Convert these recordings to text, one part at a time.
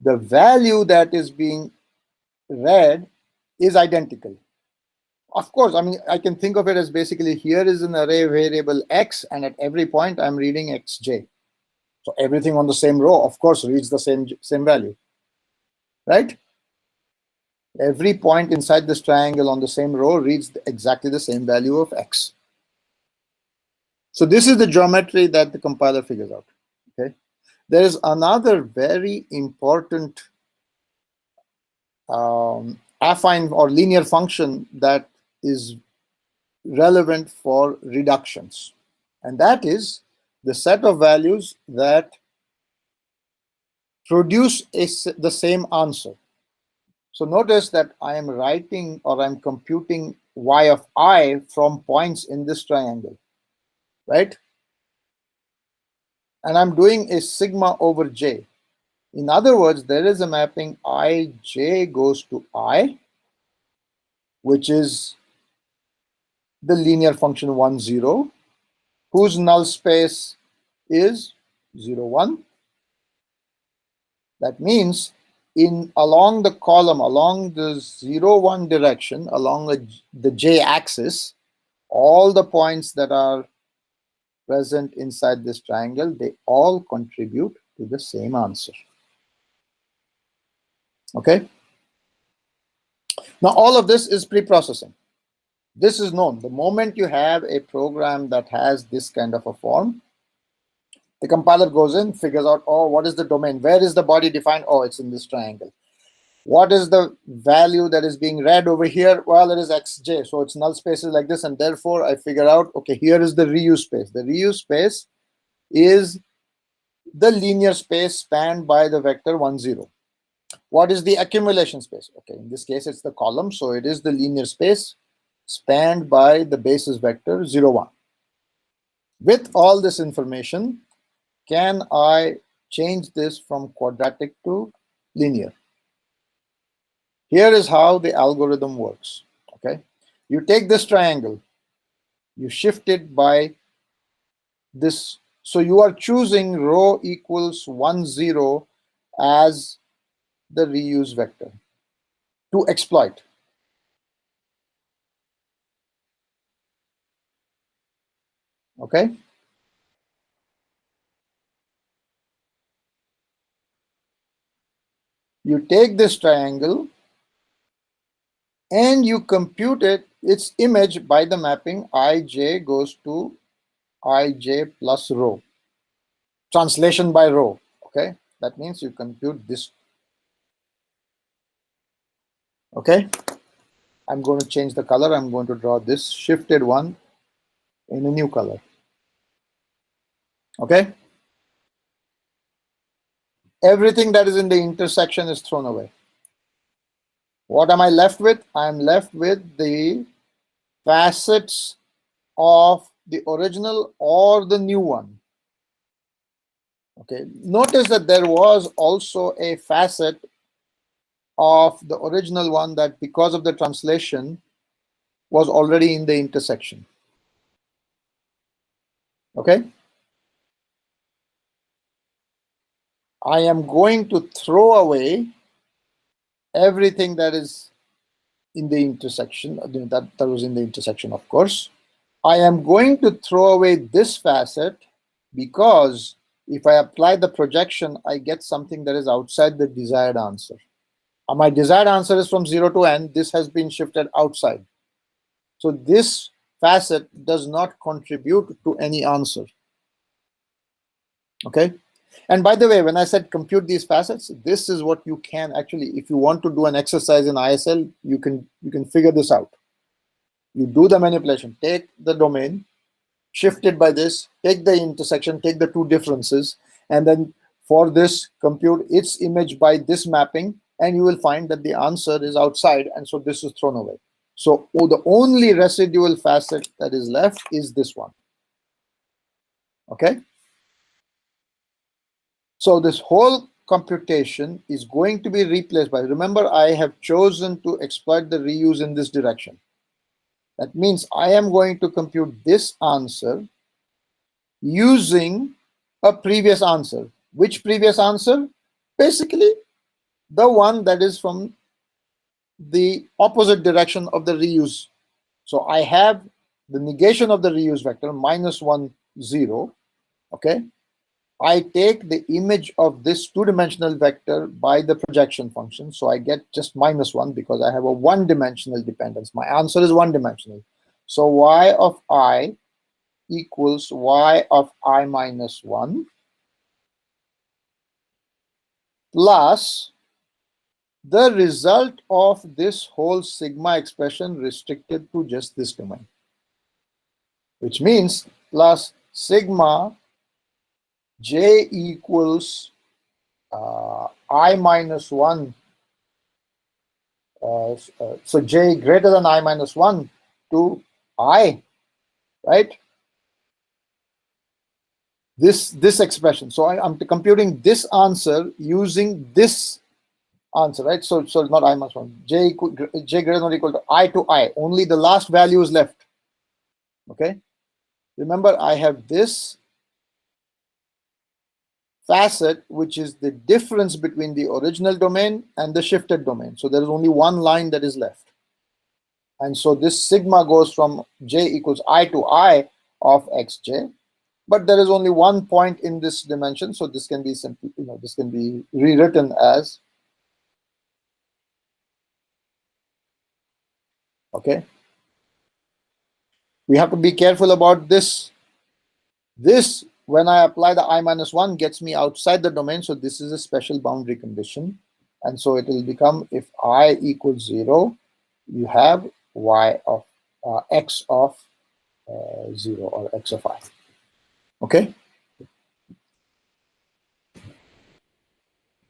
the value that is being read is identical. Of course, I mean, I can think of it as basically here is an array variable x, and at every point I'm reading xj. So everything on the same row, of course, reads the same value, right? Every point inside this triangle on the same row reads exactly the same value of x. So this is the geometry that the compiler figures out, okay? There is another very important affine or linear function that is relevant for reductions, and that is the set of values that produce the same answer. So notice that I am writing or I'm computing y of I from points in this triangle, right? And I'm doing a sigma over j. In other words, there is a mapping ij goes to I, which is the linear function 1, 0, whose null space is 0, 1. That means along the column, along the 0, 1 direction, along the j axis, all the points that are present inside this triangle, they all contribute to the same answer. Okay? Now, all of this is pre-processing. This is known. The moment you have a program that has this kind of a form, the compiler goes in, figures out, oh, what is the domain? Where is the body defined? Oh, it's in this triangle. What is the value that is being read over here? Well, it is xj, so its null space is like this, and therefore I figure out, okay, here is the reuse space. The reuse space is the linear space spanned by the vector 1, 0. What is the accumulation space? Okay, in this case, it's the column, so it is the linear space spanned by the basis vector 0, 1. With all this information, can I change this from quadratic to linear? Here is how the algorithm works. Okay, you take this triangle, you shift it by this. So you are choosing row equals 1, 0 as the reuse vector to exploit. Okay. You take this triangle and you compute its image by the mapping ij goes to ij plus row. Translation by row. Okay. That means you compute this. Okay. I'm going to change the color. I'm going to draw this shifted one in a new color. Okay. Everything that is in the intersection is thrown away. What am I left with? I'm left with the facets of the original or the new one. Okay. Notice that there was also a facet of the original one that, because of the translation, was already in the intersection. Okay. I am going to throw away everything that is in the intersection, that was in the intersection, of course. I am going to throw away this facet because if I apply the projection, I get something that is outside the desired answer. My desired answer is from 0 to n. This has been shifted outside. So this facet does not contribute to any answer. Okay. And by the way, when I said compute these facets, this is what you can actually, if you want to do an exercise in ISL, you can figure this out. You do the manipulation, take the domain, shift it by this, take the intersection, take the two differences, and then for this compute its image by this mapping, and you will find that the answer is outside, and so this is thrown away. So the only residual facet that is left is this one. Okay. So this whole computation is going to be replaced by, remember, I have chosen to exploit the reuse in this direction. That means I am going to compute this answer using a previous answer. Which previous answer? Basically, the one that is from the opposite direction of the reuse. So I have the negation of the reuse vector, minus 1, 0. Okay. I take the image of this two-dimensional vector by the projection function. So I get just minus 1 because I have a one-dimensional dependence. My answer is one-dimensional. So y of I equals y of I minus 1 plus the result of this whole sigma expression restricted to just this domain, which means plus sigma j equals I minus 1. So j greater than I minus 1 to I, right? This expression. So I'm computing this answer using this answer, right? So not I minus 1. J greater than or equal to I. Only the last value is left. Okay. Remember, I have this facet, which is the difference between the original domain and the shifted domain. So there is only one line that is left. And so this sigma goes from j equals I to I of xj. But there is only one point in this dimension. So this can be simply, this can be rewritten as, okay. We have to be careful about this. This, when I apply the I minus 1, gets me outside the domain. So this is a special boundary condition. And so it will become, if I equals 0, you have y of x of 0 or x of I. Okay.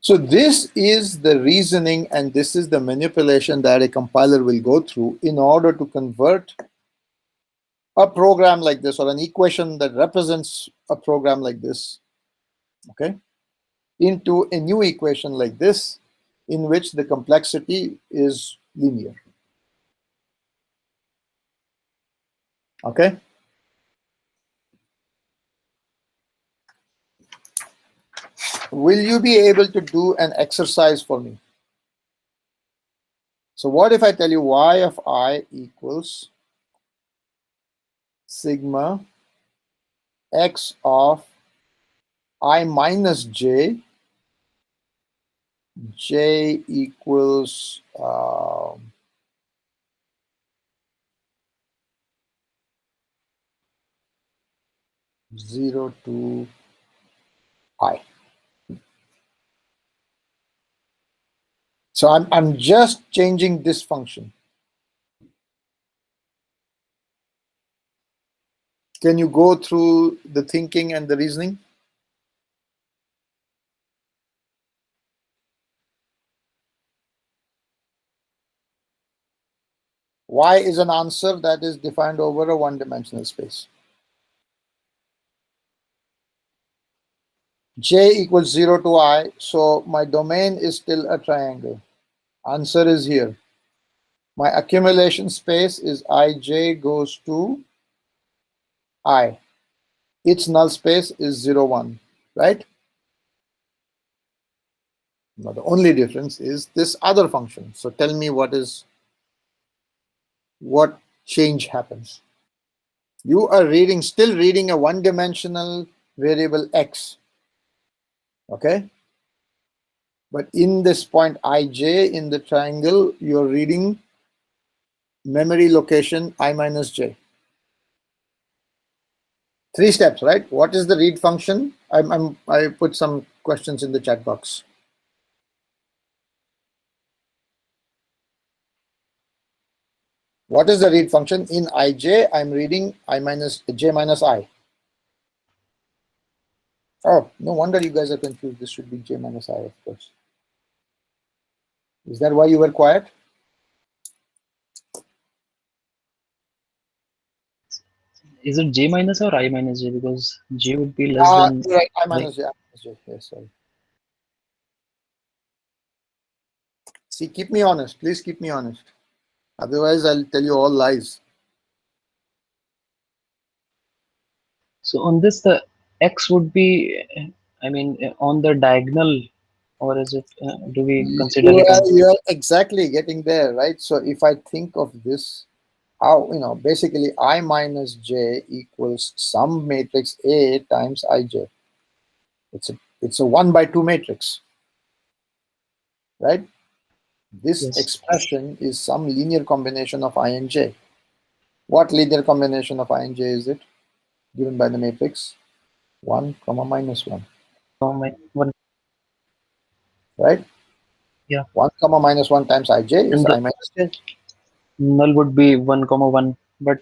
So this is the reasoning and this is the manipulation that a compiler will go through in order to convert a program like this or an equation that represents a program like this, okay, into a new equation like this in which the complexity is linear. Okay. Will you be able to do an exercise for me? So what if I tell you y of I equals sigma x of I minus j, j equals 0 to I. So I'm just changing this function. Can you go through the thinking and the reasoning? Y is an answer that is defined over a one-dimensional space. J equals 0 to I, so my domain is still a triangle. Answer is here. My accumulation space is ij goes to I. Its null space is 0, 1, right? Now the only difference is this other function. So tell me what change happens. You are still reading a one-dimensional variable x, okay? But in this point ij in the triangle, you're reading memory location I minus j. 3 steps, right? What is the read function? I put some questions in the chat box. What is the read function? In ij, I'm reading I minus j minus I. Oh, no wonder you guys are confused. This should be j minus I, of course. Is that why you were quiet? Is it j minus or I minus j? Because j would be less than. You're right. I Like, minus j. I minus j. Yes, sorry. See, keep me honest. Please keep me honest. Otherwise, I'll tell you all lies. so on this, the x would be, I mean, on the diagonal or is it? Do we consider You it are, on? you are exactly getting there, right? So if I think of this, how, basically I minus j equals some matrix A times ij. It's a 1 by 2 matrix, right? This Yes. expression is some linear combination of I and j. What linear combination of I and j is it given by the matrix? 1 comma minus 1, Oh my one. right? Yeah. 1 comma minus 1 times ij is And the I minus j. null would be 1 comma 1. But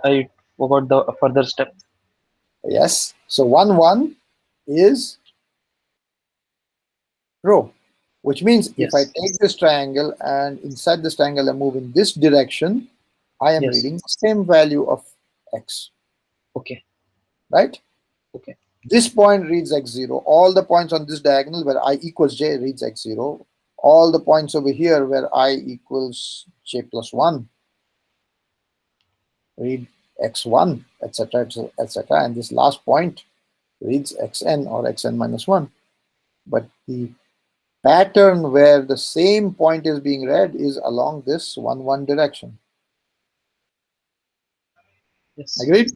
I forgot the further step. Yes. So 1 1 is rho, which means if I Yes. take this triangle and inside this triangle I move in this direction, I am Yes. reading the same value of x, Okay. right? Okay. This point reads x0. All the points on this diagonal where I equals j reads x0. All the points over here where I equals j plus 1 read x1, etc., etc. And this last point reads xn or xn minus 1. But the pattern where the same point is being read is along this 1 1 direction. Yes. Agreed?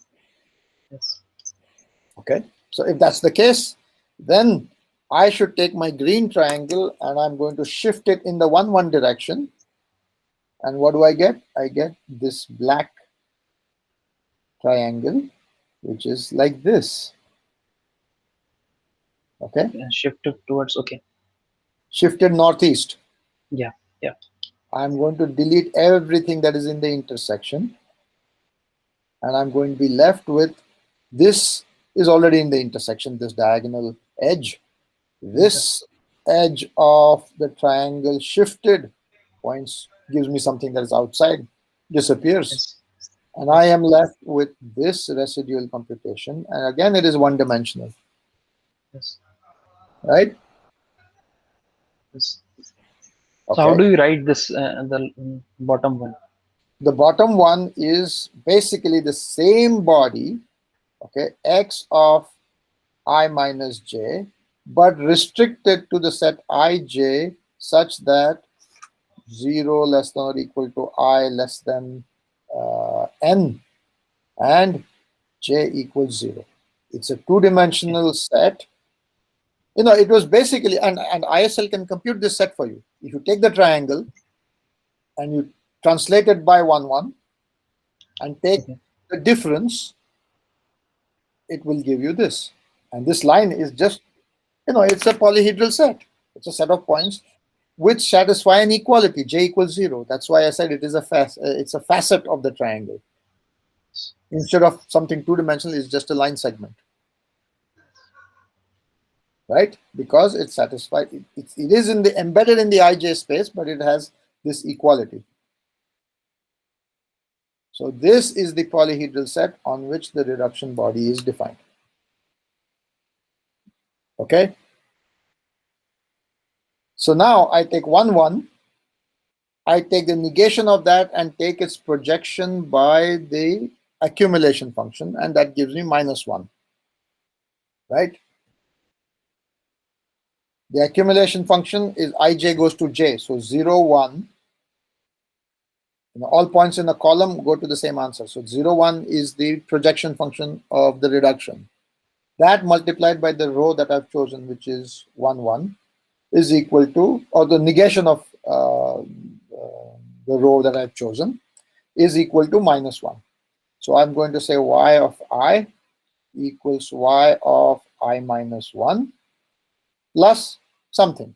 Yes. Okay. So if that's the case, then I should take my green triangle and I'm going to shift it in the 1 1 direction. And what do I get? I get this black triangle, which is like this. Okay. Shift it towards. Okay. Shifted northeast. Yeah. Yeah. I'm going to delete everything that is in the intersection. And I'm going to be left with this is already in the intersection, this diagonal edge. This edge of the triangle shifted points gives me something that is outside, disappears. Yes. And I Yes. am left with this residual computation. And again, it is one dimensional, Yes. right? Yes. So how Okay. do you write this? The bottom one. The bottom one is basically the same body, okay, x of I minus j, but restricted to the set ij such that 0 less than or equal to I less than n and j equals 0. It's a Okay. two-dimensional set. It was basically, and ISL can compute this set for you. If you take the triangle and you translate it by 1 1 and take Okay. the difference, it will give you this. And this line is just, it's a polyhedral set. It's a set of Yes. points which satisfy an equality, j equals 0. That's why I said it is it's a facet of the triangle. Instead of something two-dimensional, it's just a line segment, right? Because it's satisfied, it is in the embedded in the ij space, but it has this equality. So this is the polyhedral set on which the reduction body is defined. Okay. So now I take 1 1. I take the negation of that and take its projection by the accumulation function, and that gives me minus 1, right? The accumulation function is ij goes to j, so 0 1. All points in a column go to the same answer. So 0 1 is the projection function of the reduction. That multiplied by the row that I've chosen, which is 1 1, is equal to, or the negation of the row that I've chosen is equal to minus 1. So I'm going to say y of I equals y of I minus 1 plus something.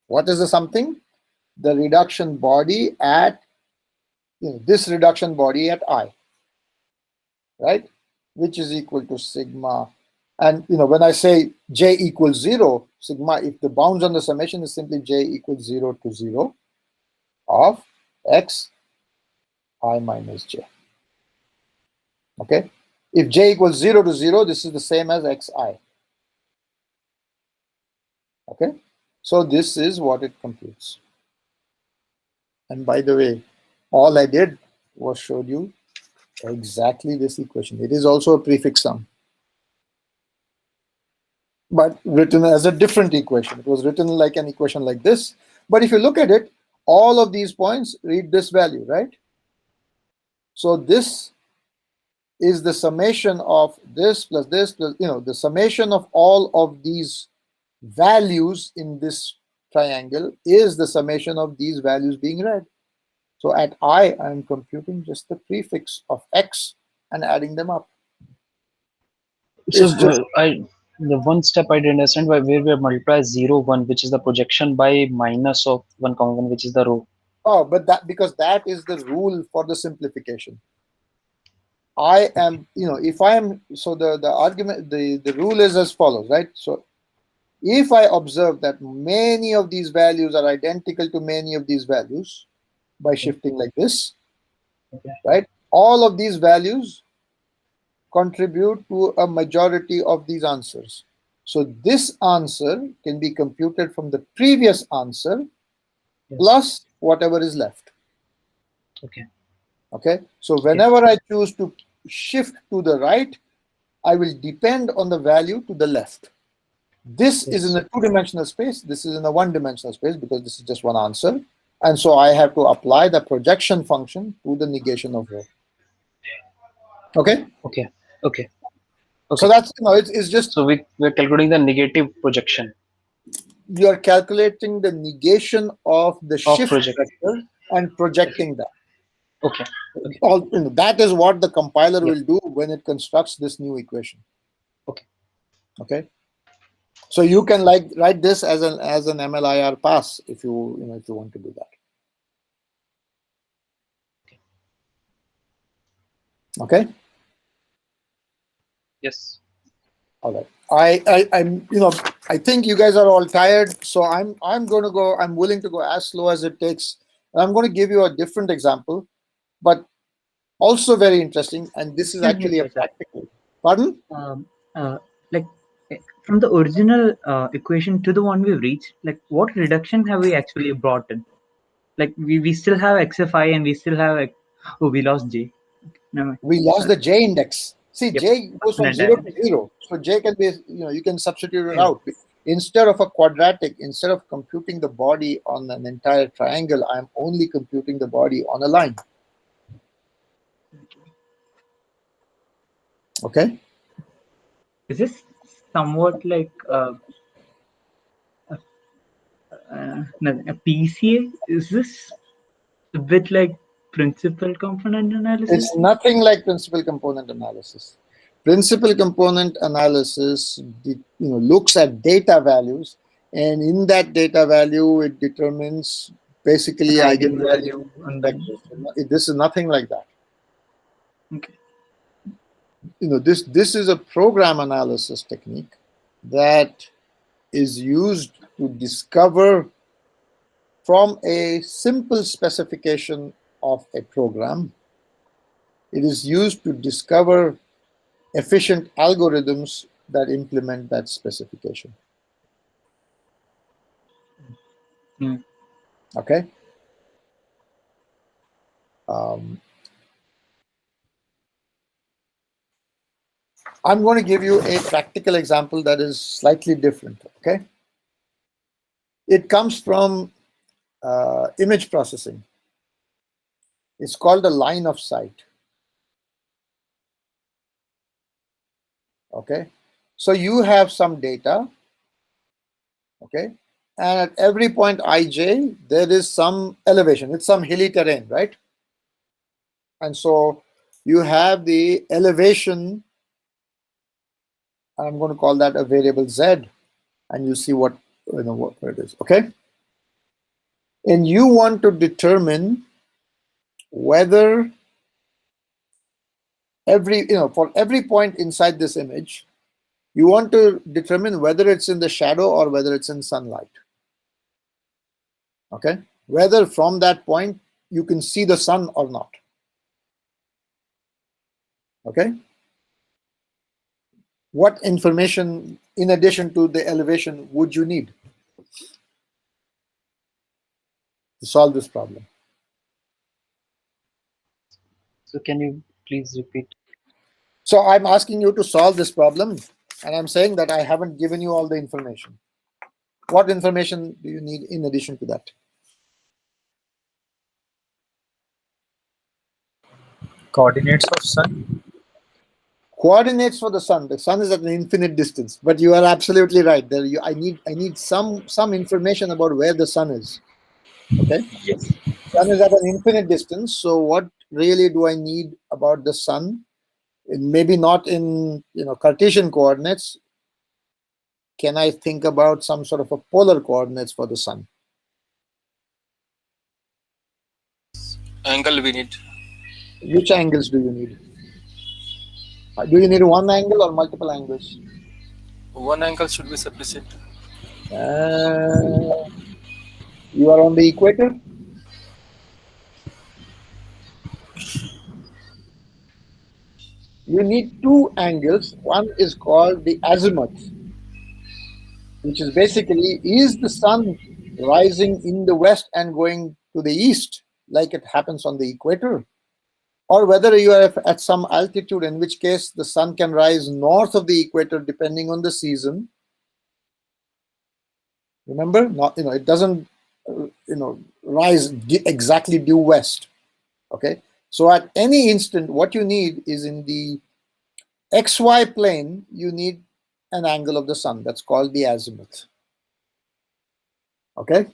What is the something? The reduction body at, this reduction body at I, right? Which is equal to sigma. And when I say j equals 0, sigma, if the bounds on the summation is simply j equals 0 to 0 of x I minus j. Okay. If j equals 0 to 0, this is the same as xi. Okay. So this is what it computes. And by the way, all I did was showed you exactly this equation. It is also a prefix sum. but written as a different equation. It was written like an equation like this. But if you look at it, all of these points read this value, right? So this is the summation of this plus this plus, the summation of all of these values in this triangle is the summation of these values being read. So at I am computing just the prefix of x and adding them up. So It's just, the one step I didn't understand where we multiply 0, 1, which is the projection, by minus of 1, comma 1, which is the row. oh, but that, because that is the rule for the simplification. I am, if I am, so the argument, the rule is as follows, right? So if I observe that many of these values are identical to many of these values by shifting like this, Okay. right? All of these values contribute to a majority of these answers. So this answer can be computed from the previous answer Yes. plus whatever is left. Okay. Okay. So whenever I choose to shift to the right, I will depend on the value to the left. This is in Yes. a two-dimensional space. This is in a one-dimensional space because this is just one answer. And so I have to apply the projection function to the negation of rho. Okay. Okay. Okay. So Okay. that's, it's just, So we're calculating the negative projection you're calculating the negation of the of shift project. vector and projecting that. Okay. Okay. All, that is what the compiler Yeah. will do when it constructs this new equation. Okay. Okay. So you can write this as an MLIR pass if you if you want to do that. Okay. Yes. All right. I'm I think you guys are all tired, so I'm going to go. I'm willing to go as slow as it takes. And I'm going to give you a different example, but also very interesting. And this is Question here, actually a Professor. practical. Pardon? Uh, like from the original equation to the one we've reached, like what reduction have we actually brought in? Like we still have xfi and we still have oh, we lost j. No, We lost sorry. the J index. See, Yep. J goes from Exponent 0 error. to 0. So J can be, you can substitute it Yeah. out. Instead of a quadratic, instead of computing the body on an entire triangle, I'm only computing the body on a line. Okay? Is this somewhat like a PCA? Is this a bit like principal component analysis? It's nothing like principal component analysis. Principal component analysis looks at data values, and in that data value, it determines basically An eigenvalue. eigenvalue and then This is nothing like that. okay. This is a program analysis technique that is used to discover from a simple specification of a program. It is used to discover efficient algorithms that implement that specification. Mm. Okay. Um, I'm going to give you a practical example that is slightly different. Okay. It comes from image processing. It's called a line of sight. Okay. So you have some data. Okay. And at every point ij, there is some elevation. It's some hilly terrain, right? And so you have the elevation. I'm going to call that a variable z, and you see what it is. Okay. And you want to determine whether for every point inside this image, you want to determine whether it's in the shadow or whether it's in sunlight. Okay. Whether from that point you can see the sun or not. Okay. What information in addition to the elevation would you need to solve this problem? So can you please repeat? So I'm asking you to solve this problem. And I'm saying that I haven't given you all the information. What information do you need in addition to that? Coordinates of sun. Coordinates for the sun. The sun is at an infinite distance, but you are absolutely right. I need some information about where the sun is. Okay, Yes. sun is at an infinite distance. So what really do I need about the sun? Maybe not in Cartesian coordinates. Can I think about some sort of a polar coordinates for the sun? Angle we need. Which angles do you need? Do you need one angle or multiple angles? One angle should be sufficient. You are on the equator. You need two angles. One is called the azimuth, which is basically, is the sun rising in the west and going to the east like it happens on the equator? Or whether you are at some altitude, in which case the sun can rise north of the equator depending on the season. Remember, it doesn't rise exactly due west. Okay, so at any instant, what you need is in the XY plane, you need an angle of the sun. That's called the azimuth. Okay,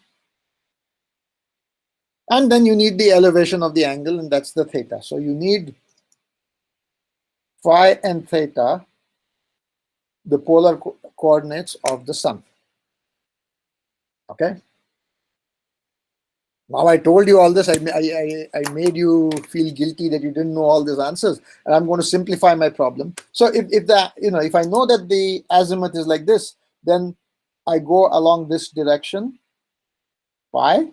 and then you need the elevation of the angle, and that's the theta. So you need phi and theta, the polar coordinates of the sun. Okay. Now I told you all this. I made you feel guilty that you didn't know all these answers, and I'm going to simplify my problem. So if I know that the azimuth is like this, then I go along this direction, phi,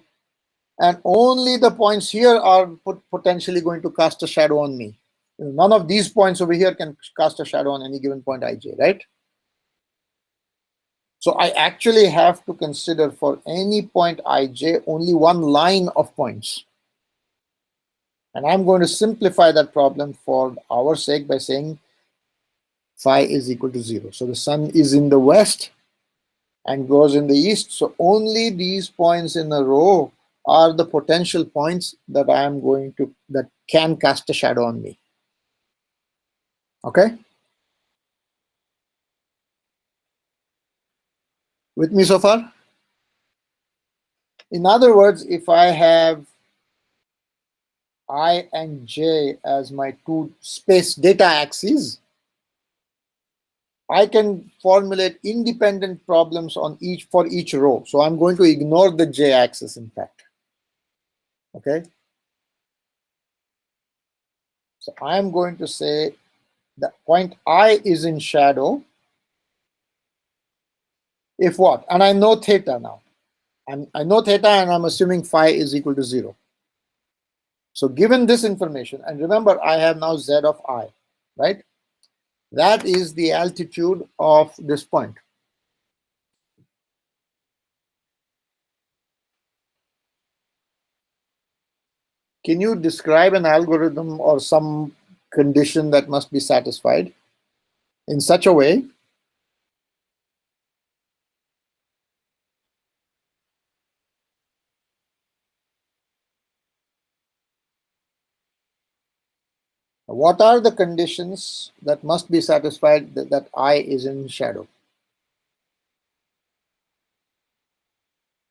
and only the points here are potentially going to cast a shadow on me. None of these points over here can cast a shadow on any given point ij, right? So I actually have to consider for any point ij only one line of points. And I'm going to simplify that problem for our sake by saying phi is equal to 0. So the sun is in the west and goes in the east. So only these points in a row are the potential points that that can cast a shadow on me. Okay? With me so far? In other words, if I have I and j as my two space data axes, I can formulate independent problems for each row. So I'm going to ignore the j axis, in fact. Okay? So I'm going to say that point I is in shadow if what? And I know theta now. I know theta, and I'm assuming phi is equal to 0. So given this information, and remember I have now z of I, right? That is the altitude of this point. Can you describe an algorithm or some condition that must be satisfied in such a way what are the conditions that must be satisfied that I is in shadow?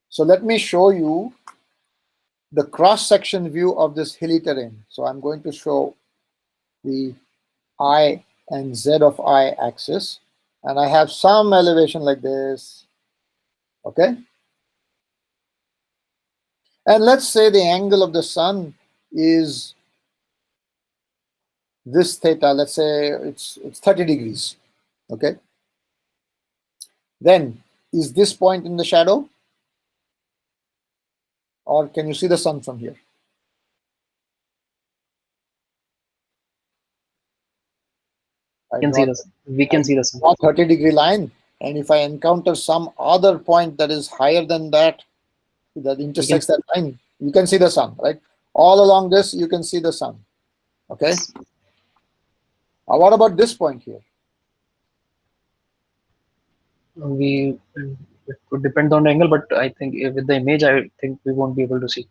So let me show you the cross-section view of this hilly terrain. So I'm going to show the I and Z of I axis, and I have some elevation like this, okay? And let's say the angle of the sun is this theta, let's say it's 30 degrees, okay? Then, is this point in the shadow? Or can you see the sun from here? We can see the sun. We can see the sun. 30-degree line, and if I encounter some other point that is higher than that intersects that line, you can see the sun, right? All along this, you can see the sun, okay? What about this point here? It would depend on the angle, but I think with the image, I think we won't be able to see.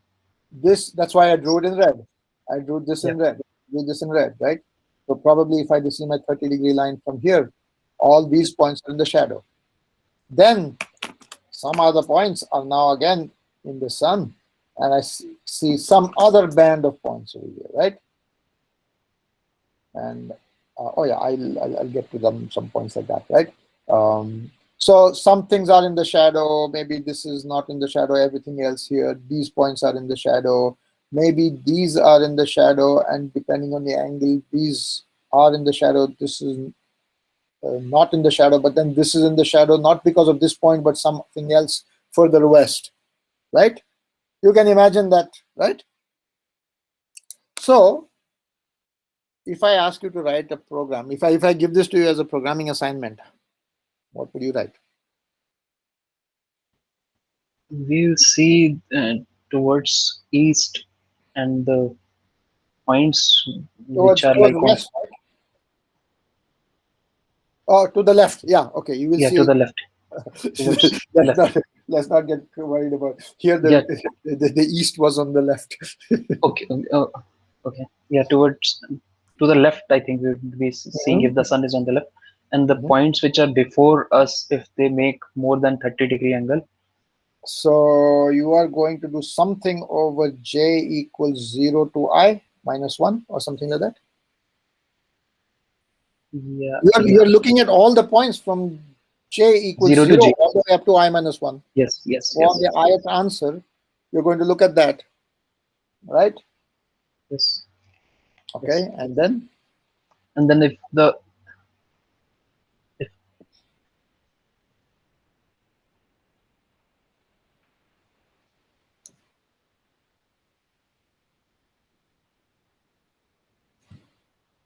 That's why I drew it in red. I drew this Yeah. in red. Drew this in red, right? So probably if I see my 30-degree line from here, all these points are in the shadow. Then some other points are now again in the sun, and I see some other band of points over here, right? And oh yeah, I'll get to them, some points like that, right? So some things are in the shadow. Maybe this is not in the shadow. Everything else here, these points are in the shadow. Maybe these are in the shadow, and depending on the angle, these are in the shadow. This is not in the shadow, but then this is in the shadow, not because of this point, but something else further west, right? You can imagine that, right? So if I ask you to write a program, if I give this to you as a programming assignment, what would you write? We'll see towards east and the points which are Towards like on, west, right? Oh, to the left. Yeah. Okay. You will yeah, to see. the left, towards let's left. not let's not get worried about here. Yeah. The east was on the left. Okay. Okay. Yeah, towards to the left. I think we would be seeing if the sun is on the left, and the Mhm. points which are before us, if they make more than 30-degree angle. So you are going to do something over j equals 0 to I minus 1 or something like that. Yeah. You're looking at all the points from j equals 0 to 0 j. all the way up to I minus 1. Yes. Yes. So on Yes. the ith answer, you're going to look at that, right? Yes. Okay. Yes. And then And then if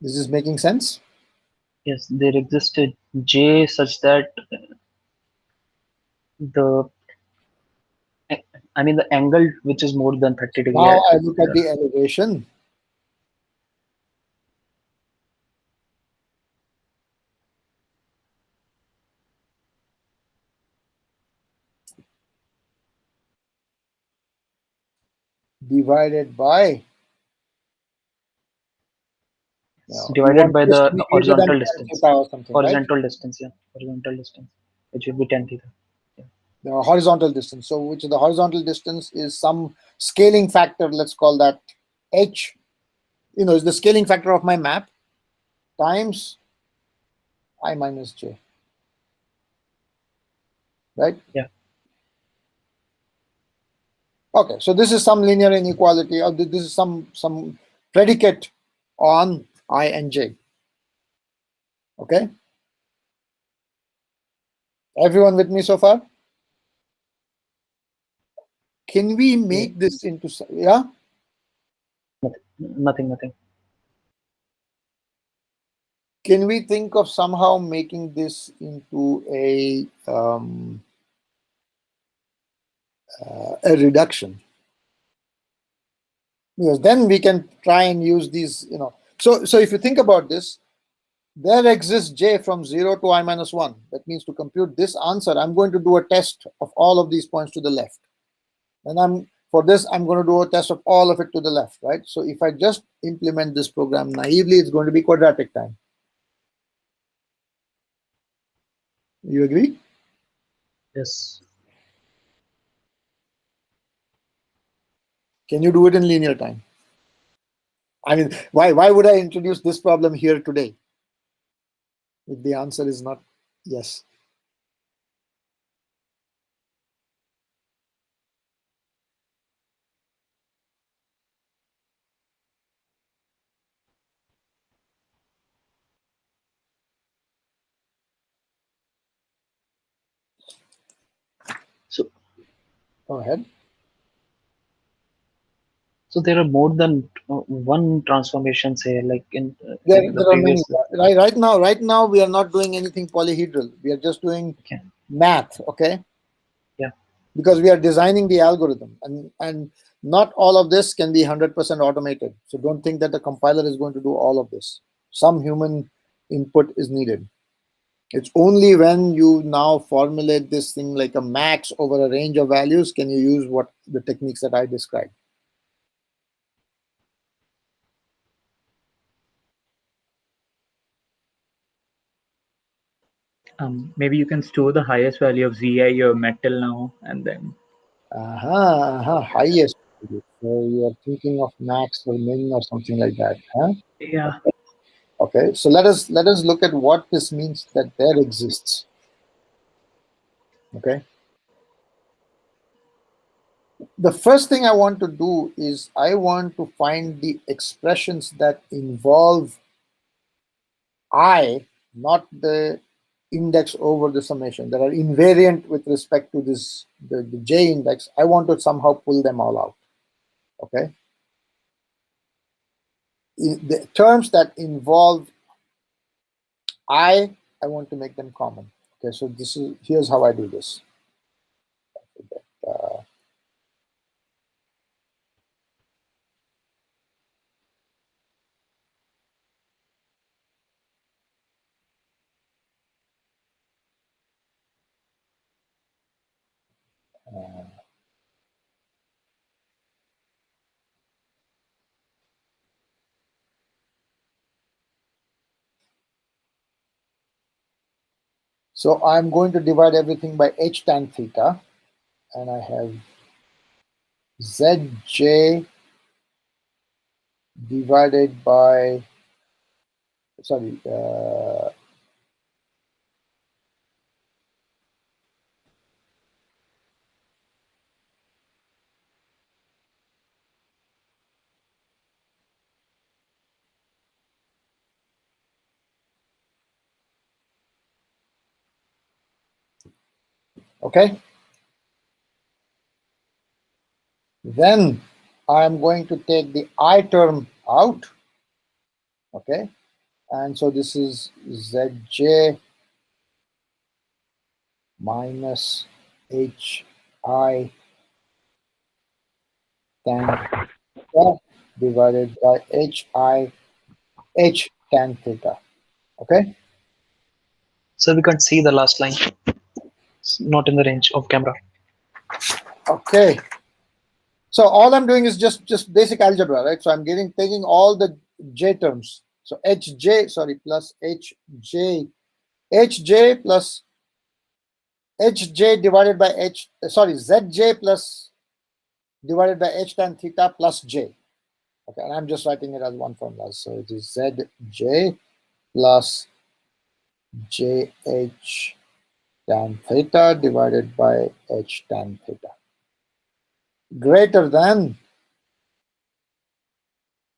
this is making sense. yes, there existed j such that the I mean the angle which is more than 30-degree. Now I look at the elevation. Divided by, you Divided want by this to the be greater than horizontal 10 distance. theta or something, right? Horizontal distance, yeah. Horizontal distance, which would be 10 theta. Yeah. The horizontal distance. So which the horizontal distance is some scaling factor, let's call that h, is the scaling factor of my map times I minus j, right? Yeah. Okay, so this is some linear inequality, or this is some predicate on I and j. Okay, everyone with me so far? Can we make this into, yeah? Nothing. Can we think of somehow making this into a reduction? Because then we can try and use these, So if you think about this, there exists j from 0 to I minus 1. That means to compute this answer, I'm going to do a test of all of these points to the left. And I'm going to do a test of all of it to the left, right? So if I just implement this program naively, it's going to be quadratic time. You agree? Yes. Can you do it in linear time? I mean, why would I introduce this problem here today if the answer is not yes? So Go ahead. there are more than one transformations here, like in There the are many. previous. Right now, we are not doing anything polyhedral. We are just doing Okay. math, okay? Yeah. Because we are designing the algorithm, and not all of this can be 100% automated. So don't think that the compiler is going to do all of this. Some human input is needed. It's only when you now formulate this thing like a max over a range of values can you use what the techniques that I described. Maybe you can store the highest value of Zi, your metal now, and then. Highest value. So you are thinking of max or min or something like that, huh? Yeah. Okay, so let us look at what this means that there exists. Okay. The first thing I want to do is I want to find the expressions that involve I, not the index over the summation, that are invariant with respect to this the J index. I want to somehow pull them all out. Okay. The terms that involve I want to make them common. Okay, so here's how I do this. So I'm going to divide everything by h tan theta, and I have zj divided by, sorry, okay. Then I'm going to take the I term out, okay, and so this is zj minus hi tan theta divided by h tan theta, okay. So we can't see the last line. It's not in the range of camera. Okay. So all I'm doing is just basic algebra, right? So I'm taking all the j terms. So hj, sorry, plus hj plus hj divided by zj plus divided by h tan theta plus j. Okay, and I'm just writing it as one formula. So it is zj plus jh tan theta divided by h tan theta greater than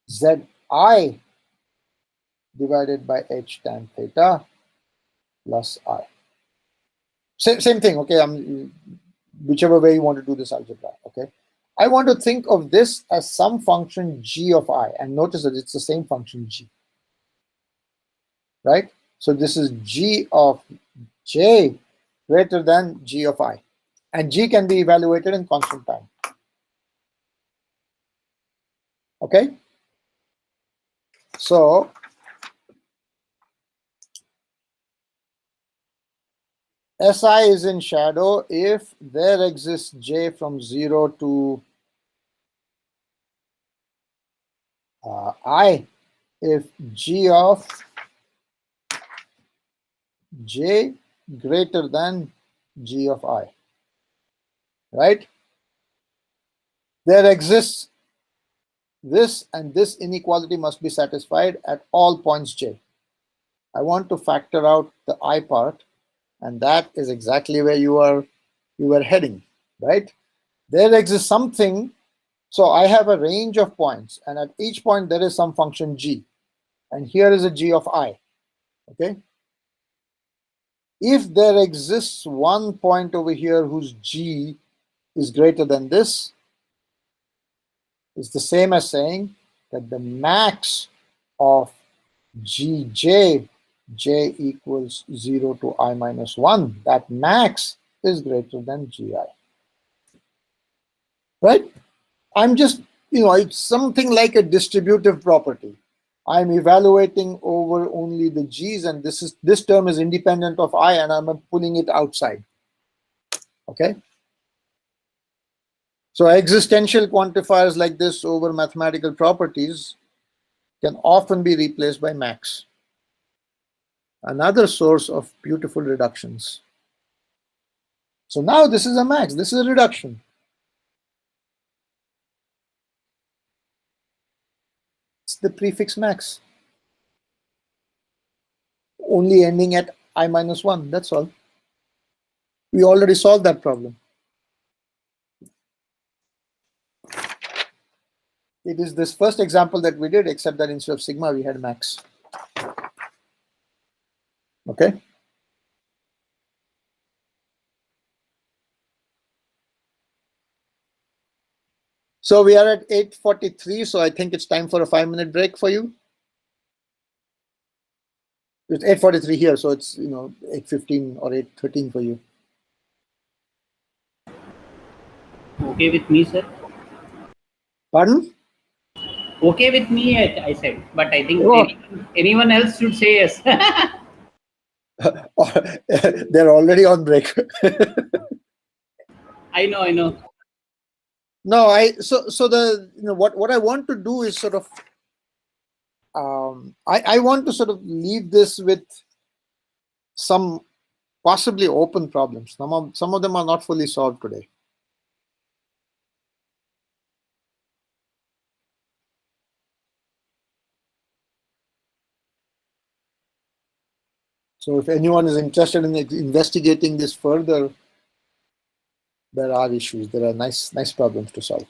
zi divided by h tan theta plus I. Same thing, okay? Whichever way you want to do this algebra, okay? I want to think of this as some function g of I, and notice that it's the same function g, right? So this is g of j greater than g of I, and g can be evaluated in constant time, okay? So Si is in shadow if there exists j from 0 to I, if g of j greater than g of I, right? There exists this, and this inequality must be satisfied at all points j. I want to factor out the I part, and that is exactly where you were heading, right? There exists something. So I have a range of points, and at each point there is some function g, and here is a g of I, okay? If there exists one point over here whose g is greater than this, it's the same as saying that the max of gj, j equals 0 to I minus 1, that max is greater than gi, right? I'm just, it's something like a distributive property. I'm evaluating over only the G's, and this term is independent of I, and I'm pulling it outside. Okay. So existential quantifiers like this over mathematical properties can often be replaced by max. Another source of beautiful reductions. So now this is a max, this is a reduction. It's the prefix max. Only ending at I minus 1, that's all. We already solved that problem. It is this first example that we did, except that instead of sigma, we had max. Okay. So we are at 8:43, so I think it's time for a 5-minute break for you. It's 8:43 here, so it's 8:15 or 8:13 for you. Okay with me, sir. Pardon? Okay with me, I said, but I think Oh. anyone else should say yes. They're already on break. I know. No, so the what I want to do is sort of I want to sort of leave this with some possibly open problems. Some of them are not fully solved today. So if anyone is interested in investigating this further, there are issues. There are nice problems to solve.